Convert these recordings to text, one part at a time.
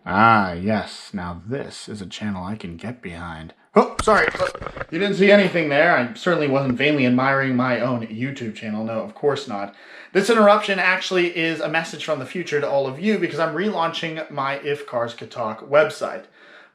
Ah, yes. Now this is a channel I can get behind. Oh, sorry. You didn't see anything there. I certainly wasn't vainly admiring my own YouTube channel. No, of course not. This interruption actually is a message from the future to all of you because I'm relaunching my If Cars Could Talk website.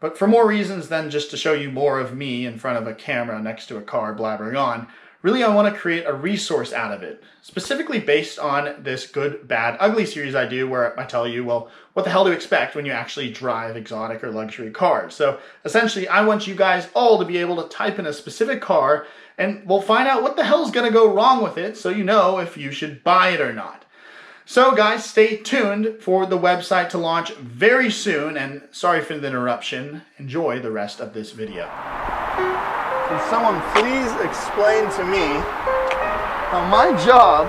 But for more reasons than just to show you more of me in front of a camera next to a car blabbering on, really I want to create a resource out of it, specifically based on this Good, Bad, Ugly series I do where I tell you, well, what the hell to expect when you actually drive exotic or luxury cars. So essentially, I want you guys all to be able to type in a specific car and we'll find out what the hell's going to go wrong with it so you know if you should buy it or not. So guys, stay tuned for the website to launch very soon, and sorry for the interruption. Enjoy the rest of this video. Can someone please explain to me how my job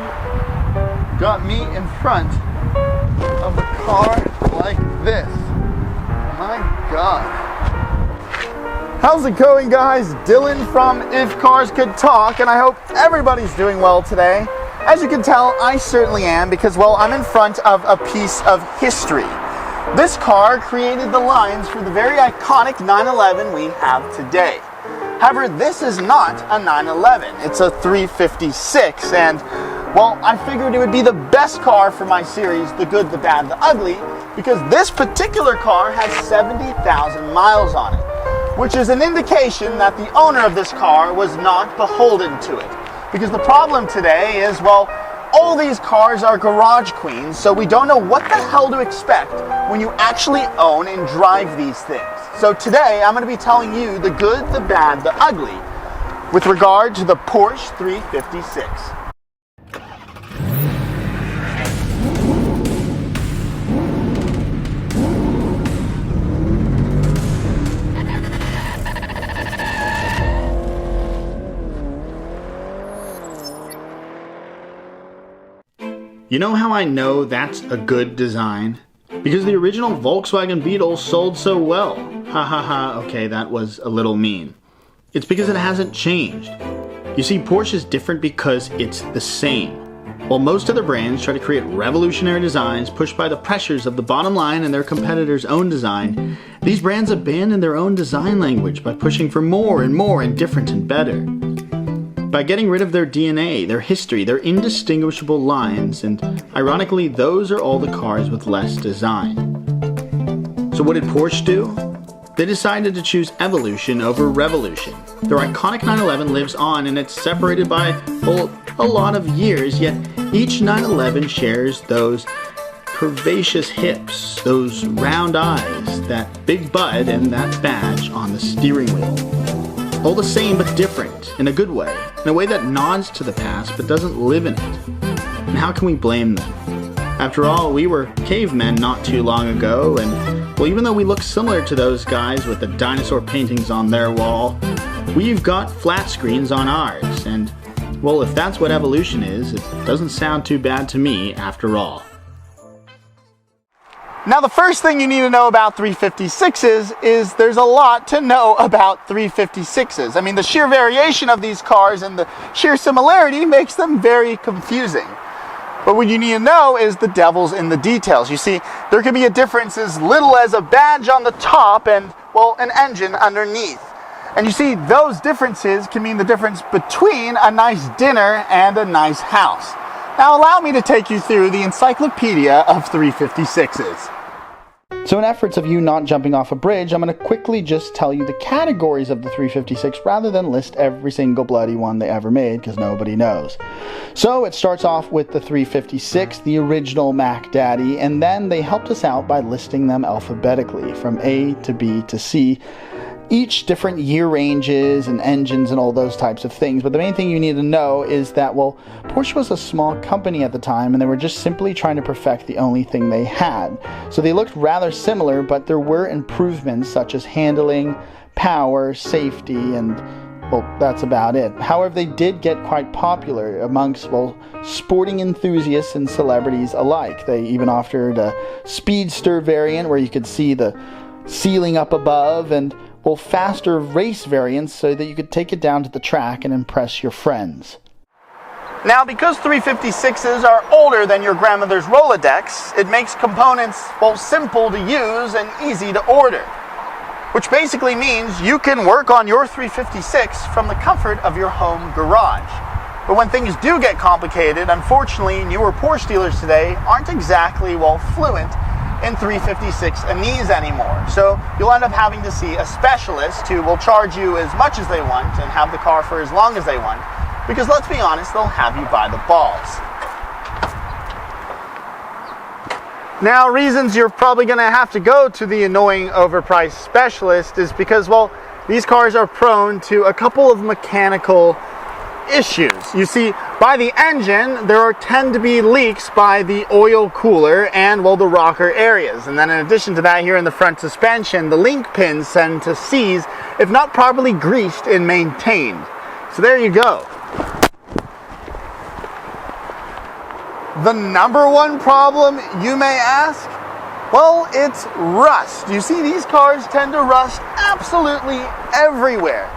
got me in front of a car like this? My God. How's it going, guys? Dylan from If Cars Could Talk, and I hope everybody's doing well today. As you can tell, I certainly am because, well, I'm in front of a piece of history. This car created the lines for the very iconic 911 we have today. However, this is not a 911. It's a 356, and, well, I figured it would be the best car for my series, The Good, the Bad, the Ugly, because this particular car has 70,000 miles on it, which is an indication that the owner of this car was not beholden to it. Because the problem today is, well, all these cars are garage queens, so we don't know what the hell to expect when you actually own and drive these things. So today, I'm going to be telling you the good, the bad, the ugly with regard to the Porsche 356. You know how I know that's a good design? Because the original Volkswagen Beetle sold so well. Ha ha ha, okay, that was a little mean. It's because it hasn't changed. You see, Porsche is different because it's the same. While most other brands try to create revolutionary designs pushed by the pressures of the bottom line and their competitors' own design, these brands abandon their own design language by pushing for more and more and different and better. By getting rid of their DNA, their history, their indistinguishable lines, and ironically, those are all the cars with less design. So what did Porsche do? They decided to choose evolution over revolution. Their iconic 911 lives on, and it's separated by, well, a lot of years, yet each 911 shares those curvaceous hips, those round eyes, that big butt, and that badge on the steering wheel. All the same but different, in a good way, in a way that nods to the past but doesn't live in it. And how can we blame them? After all, we were cavemen not too long ago, and, well, even though we look similar to those guys with the dinosaur paintings on their wall, we've got flat screens on ours, and, well, if that's what evolution is, it doesn't sound too bad to me after all. Now, the first thing you need to know about 356s is there's a lot to know about 356s. I mean, the sheer variation of these cars and the sheer similarity makes them very confusing. But what you need to know is the devil's in the details. You see, there can be a difference as little as a badge on the top and, well, an engine underneath. And you see, those differences can mean the difference between a nice dinner and a nice house. Now allow me to take you through the encyclopedia of 356s. So in efforts of you not jumping off a bridge, I'm going to quickly just tell you the categories of the 356 rather than list every single bloody one they ever made, because nobody knows. So it starts off with the 356, the original Mac Daddy, and then they helped us out by listing them alphabetically from A to B to C. Each different year ranges and engines and all those types of things. But the main thing you need to know is that, well, Porsche was a small company at the time and they were just simply trying to perfect the only thing they had. So they looked rather similar, but there were improvements such as handling, power, safety, and, well, that's about it. However, they did get quite popular amongst, well, sporting enthusiasts and celebrities alike. They even offered a speedster variant where you could see the ceiling up above, and, well, faster race variants so that you could take it down to the track and impress your friends. Now, because 356s are older than your grandmother's Rolodex, it makes components, well, simple to use and easy to order. Which basically means you can work on your 356 from the comfort of your home garage. But when things do get complicated, unfortunately, newer Porsche dealers today aren't exactly, well, fluent in 356 anise anymore. So you'll end up having to see a specialist who will charge you as much as they want and have the car for as long as they want, because let's be honest, they'll have you by the balls. Now, reasons you're probably going to have to go to the annoying overpriced specialist is because, well, these cars are prone to a couple of mechanical issues. You see, by the engine, there tend to be leaks by the oil cooler and, well, the rocker areas. And then in addition to that, here in the front suspension, the link pins tend to seize if not properly greased and maintained. So there you go. The number one problem, you may ask? Well, it's rust. You see, these cars tend to rust absolutely everywhere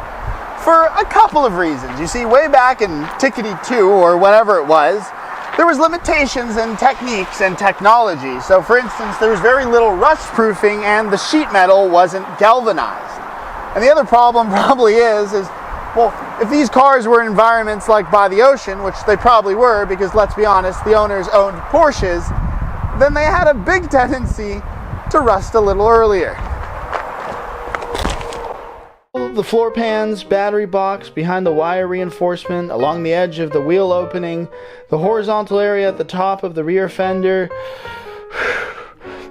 for a couple of reasons. You see, way back in Tickety 2 or whatever it was, there was limitations in techniques and technology. So for instance, there was very little rust proofing and the sheet metal wasn't galvanized. And the other problem probably is well, if these cars were in environments like by the ocean, which they probably were, because let's be honest, the owners owned Porsches, then they had a big tendency to rust a little earlier. The floor pans, battery box, behind the wire reinforcement, along the edge of the wheel opening, the horizontal area at the top of the rear fender,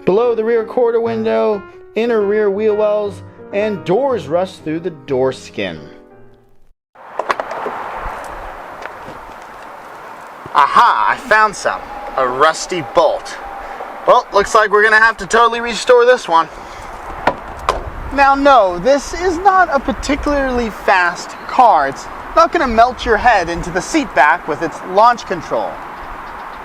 below the rear quarter window, inner rear wheel wells, and doors rust through the door skin. Aha, I found some. A rusty bolt. Well, looks like we're gonna have to totally restore this one. Now, no, this is not a particularly fast car. It's not gonna melt your head into the seat back with its launch control.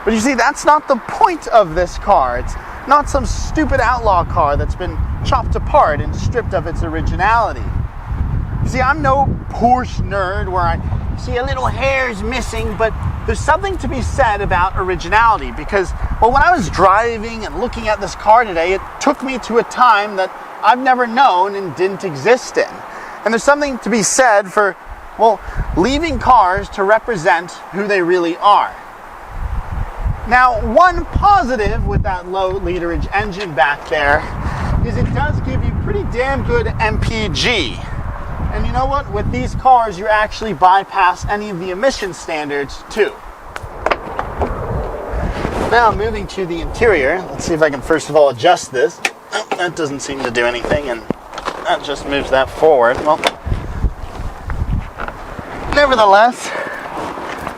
But you see, that's not the point of this car. It's not some stupid outlaw car that's been chopped apart and stripped of its originality. You see, I'm no Porsche nerd where I see a little hair's missing, but there's something to be said about originality because, well, when I was driving and looking at this car today, it took me to a time that I've never known and didn't exist in. And there's something to be said for, well, leaving cars to represent who they really are. Now, one positive with that low literage engine back there is it does give you pretty damn good MPG. And you know what? With these cars, you actually bypass any of the emission standards too. Now, moving to the interior, let's see if I can first of all adjust this. Oh, that doesn't seem to do anything, and that just moves that forward. Well, nevertheless,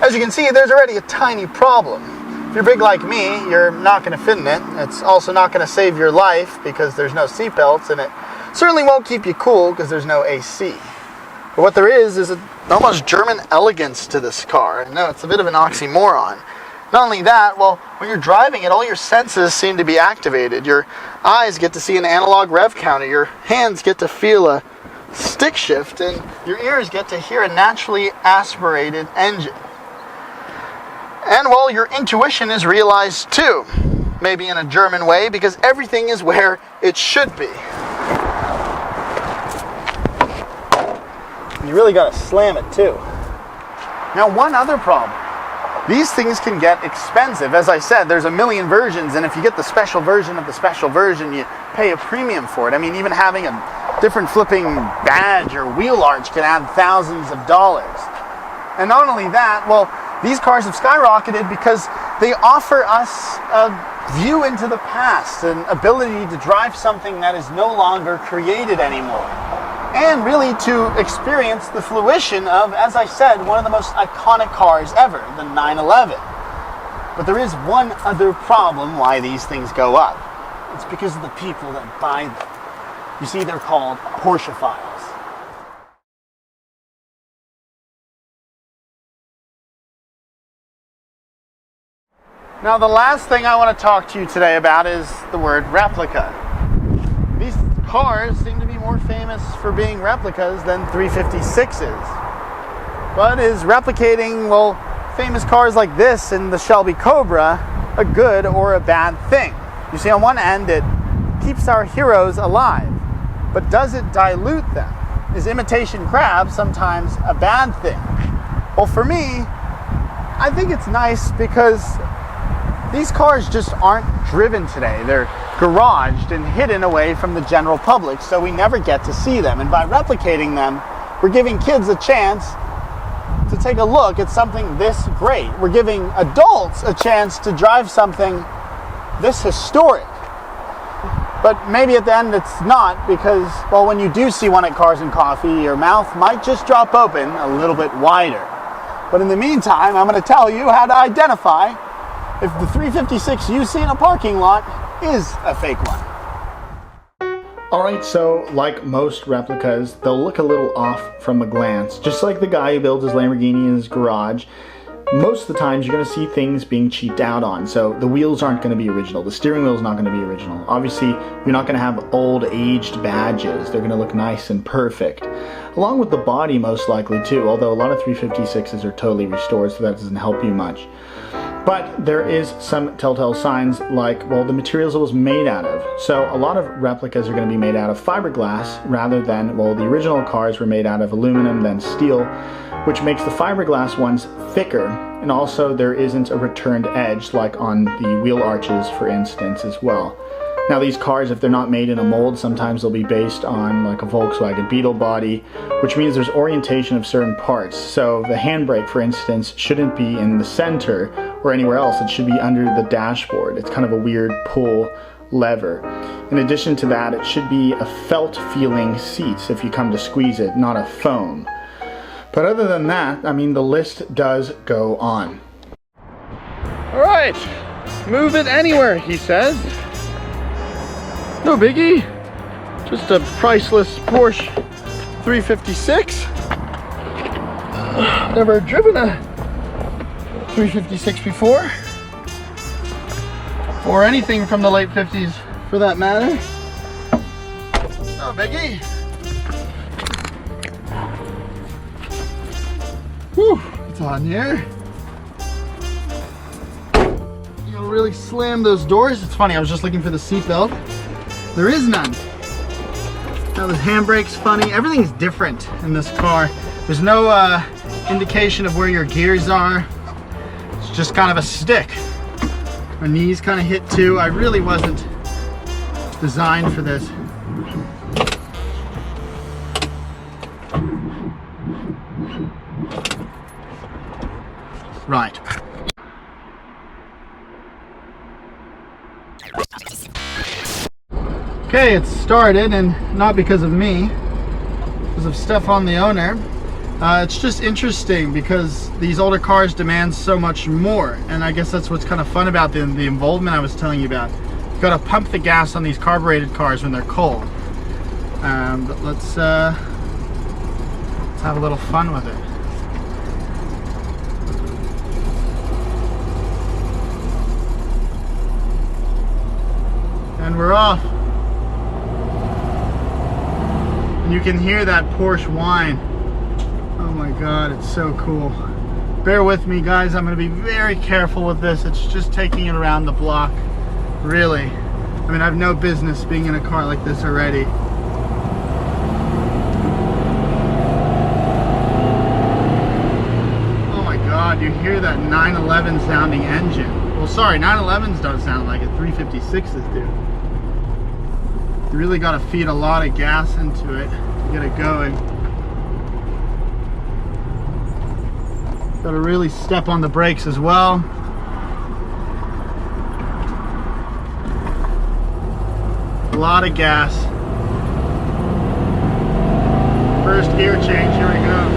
as you can see, there's already a tiny problem. If you're big like me, you're not going to fit in it. It's also not going to save your life because there's no seatbelts, and it certainly won't keep you cool because there's no AC. But what there is an almost German elegance to this car. No, it's a bit of an oxymoron. Not only that, well, when you're driving it, all your senses seem to be activated. Your eyes get to see an analog rev counter, your hands get to feel a stick shift, and your ears get to hear a naturally aspirated engine. And, well, your intuition is realized too. Maybe in a German way, because everything is where it should be. You really gotta slam it too. Now, one other problem. These things can get expensive. As I said, there's a million versions, and if you get the special version of the special version, you pay a premium for it. I mean, even having a different flipping badge or wheel arch can add thousands of dollars. And not only that, well, these cars have skyrocketed because they offer us a view into the past, an ability to drive something that is no longer created anymore. And really to experience the fruition of, as I said, one of the most iconic cars ever, the 911. But there is one other problem why these things go up. It's because of the people that buy them. You see, they're called Porschephiles. Now, the last thing I want to talk to you today about is the word replica. These cars seem to be more famous for being replicas than 356s. But is replicating, well, famous cars like this and the Shelby Cobra a good or a bad thing? You see, on one end, it keeps our heroes alive, but does it dilute them? Is imitation crab sometimes a bad thing? Well, for me, I think it's nice because these cars just aren't driven today. They're garaged and hidden away from the general public, so we never get to see them. And by replicating them, we're giving kids a chance to take a look at something this great. We're giving adults a chance to drive something this historic. But maybe at the end it's not, because, well, when you do see one at Cars and Coffee, your mouth might just drop open a little bit wider. But in the meantime, I'm going to tell you how to identify if the 356 you see in a parking lot is a fake one. Alright, so like most replicas, they'll look a little off from a glance. Just like the guy who builds his Lamborghini in his garage, most of the times you're going to see things being cheaped out on. So the wheels aren't going to be original. The steering wheel is not going to be original. Obviously, you're not going to have old, aged badges. They're going to look nice and perfect. Along with the body, most likely too, although a lot of 356s are totally restored, so that doesn't help you much. But there is some telltale signs like, well, the materials it was made out of. So a lot of replicas are going to be made out of fiberglass rather than, well, the original cars were made out of aluminum, then steel, which makes the fiberglass ones thicker. And also there isn't a returned edge like on the wheel arches, for instance, as well. Now these cars, if they're not made in a mold, sometimes they'll be based on like a Volkswagen Beetle body, which means there's orientation of certain parts. So the handbrake, for instance, shouldn't be in the center or anywhere else. It should be under the dashboard. It's kind of a weird pull lever. In addition to that, it should be a felt feeling seat if you come to squeeze it, not a foam. But other than that, I mean, the list does go on. All right, move it anywhere, he says. No biggie, just a priceless Porsche 356. Never driven a 356 before, or anything from the late 50s for that matter. No biggie. Whew, it's on here. You gotta really slam those doors. It's funny, I was just looking for the seatbelt. There is none. Now the handbrake's funny. Everything's different in this car. There's no indication of where your gears are. It's just kind of a stick. My knees kind of hit too. I really wasn't designed for this. Right. Okay, it's started, and not because of me, because of stuff on the owner. It's just interesting because these older cars demand so much more, and I guess that's what's kind of fun about the involvement I was telling you about. You've got to pump the gas on these carbureted cars when they're cold. But let's have a little fun with it. And we're off. And you can hear that Porsche whine. Oh my God, it's so cool. Bear with me, guys. I'm going to be very careful with this. It's just taking it around the block. Really. I mean, I have no business being in a car like this already. Oh my God, you hear that 911 sounding engine. Well, sorry, 911s don't sound like it. 356s do. You really got to feed a lot of gas into it to get it going. Got to really step on the brakes as well. A lot of gas. First gear change, here we go.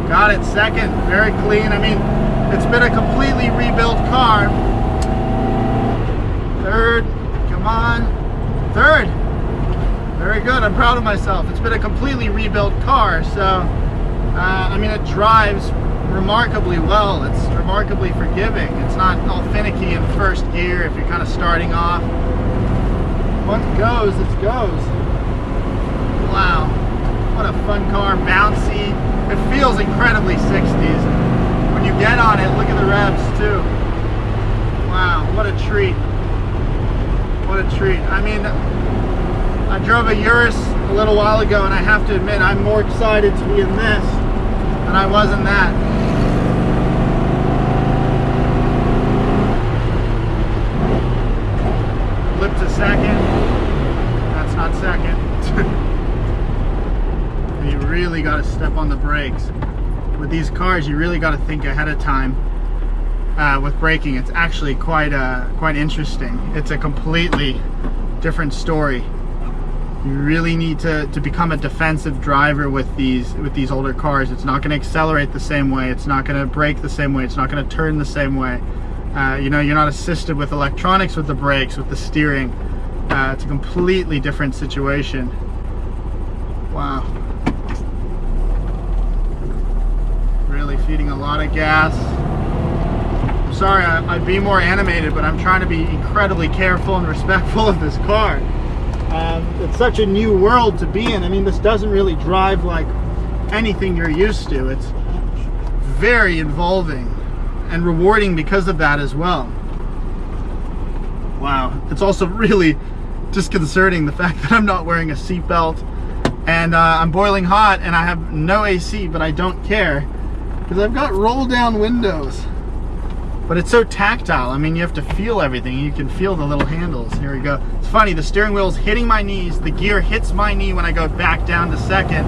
Got it, second, very clean. I mean, it's been a completely rebuilt car. Third, come on. Third, very good, I'm proud of myself. It's been a completely rebuilt car, so I mean, it drives remarkably well. It's remarkably forgiving. It's not all finicky in first gear if you're kind of starting off. Once it goes, it goes. Wow, what a fun car, bouncy. It feels incredibly 60s. When you get on it, look at the revs too. Wow, what a treat. What a treat. I mean, I drove a Urus a little while ago, and I have to admit I'm more excited to be in this than I was in that. Flip to second. That's not second. You really got to step on the brakes. With these cars, you really got to think ahead of time with braking. It's actually quite interesting. It's a completely different story. You really need to become a defensive driver with these older cars. It's not going to accelerate the same way. It's not going to brake the same way. It's not going to turn the same way. You know, you're not assisted with electronics, with the brakes, with the steering. It's a completely different situation. Wow. Really feeding a lot of gas. I'm sorry, I'd be more animated, but I'm trying to be incredibly careful and respectful of this car. It's such a new world to be in. I mean, this doesn't really drive like anything you're used to. It's very involving and rewarding because of that as well. Wow. It's also really disconcerting, the fact that I'm not wearing a seatbelt, and I'm boiling hot and I have no AC, but I don't care because I've got roll down windows. But it's so tactile. I mean, you have to feel everything. You can feel the little handles. Here we go. It's funny, the steering wheel's hitting my knees. The gear hits my knee when I go back down to second.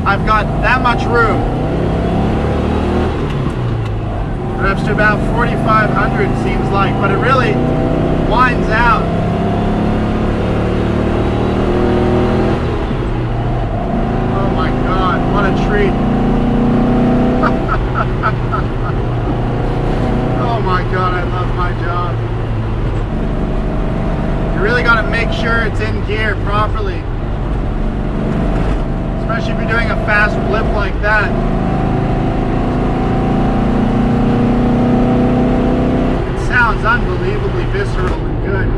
I've got that much room. It ups to about 4,500 seems like, but it really winds out. Oh my God, what a treat. Oh my God, I love my job. You really got to make sure it's in gear properly. Especially if you're doing a fast blip like that. It sounds unbelievably visceral and good.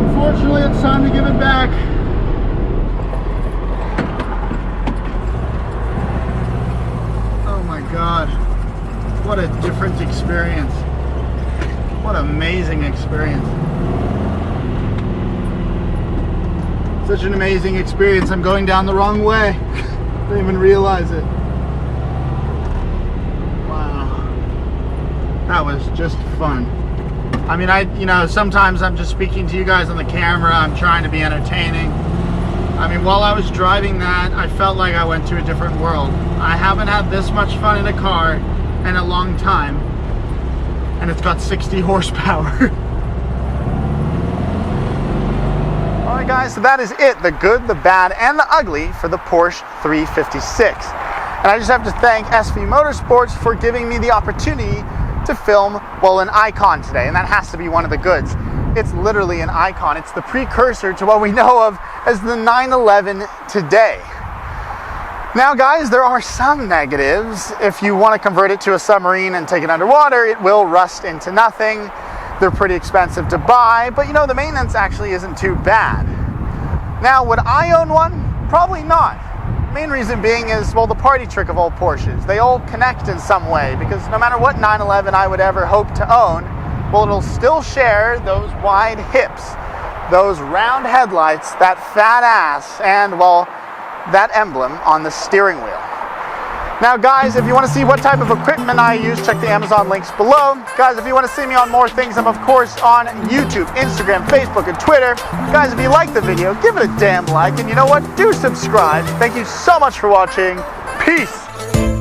Unfortunately, it's time to give it back. Oh my God. What a different experience. What an amazing experience. Such an amazing experience. I'm going down the wrong way. I didn't even realize it. Wow. That was just fun. I mean, you know, sometimes I'm just speaking to you guys on the camera. I'm trying to be entertaining. I mean, while I was driving that, I felt like I went to a different world. I haven't had this much fun in a car in a long time, and it's got 60 horsepower. Alright guys, so that is it, the good, the bad, and the ugly for the Porsche 356. And I just have to thank SV Motorsport for giving me the opportunity to film, well, an icon today, and that has to be one of the goods. It's literally an icon. It's the precursor to what we know of as the 911 today. Now guys, there are some negatives. If you want to convert it to a submarine and take it underwater, it will rust into nothing. They're pretty expensive to buy, but you know, the maintenance actually isn't too bad. Now, would I own one? Probably not. Main reason being is, well, the party trick of all Porsches. They all connect in some way, because no matter what 911 I would ever hope to own, well, it'll still share those wide hips, those round headlights, that fat ass, and, well, that emblem on the steering wheel. Now guys, if you want to see what type of equipment I use, check the Amazon links below. Guys, if you want to see me on more things, I'm of course on YouTube, Instagram, Facebook, and Twitter. Guys, if you like the video, give it a damn like, and you know what? Do subscribe. Thank you so much for watching. Peace!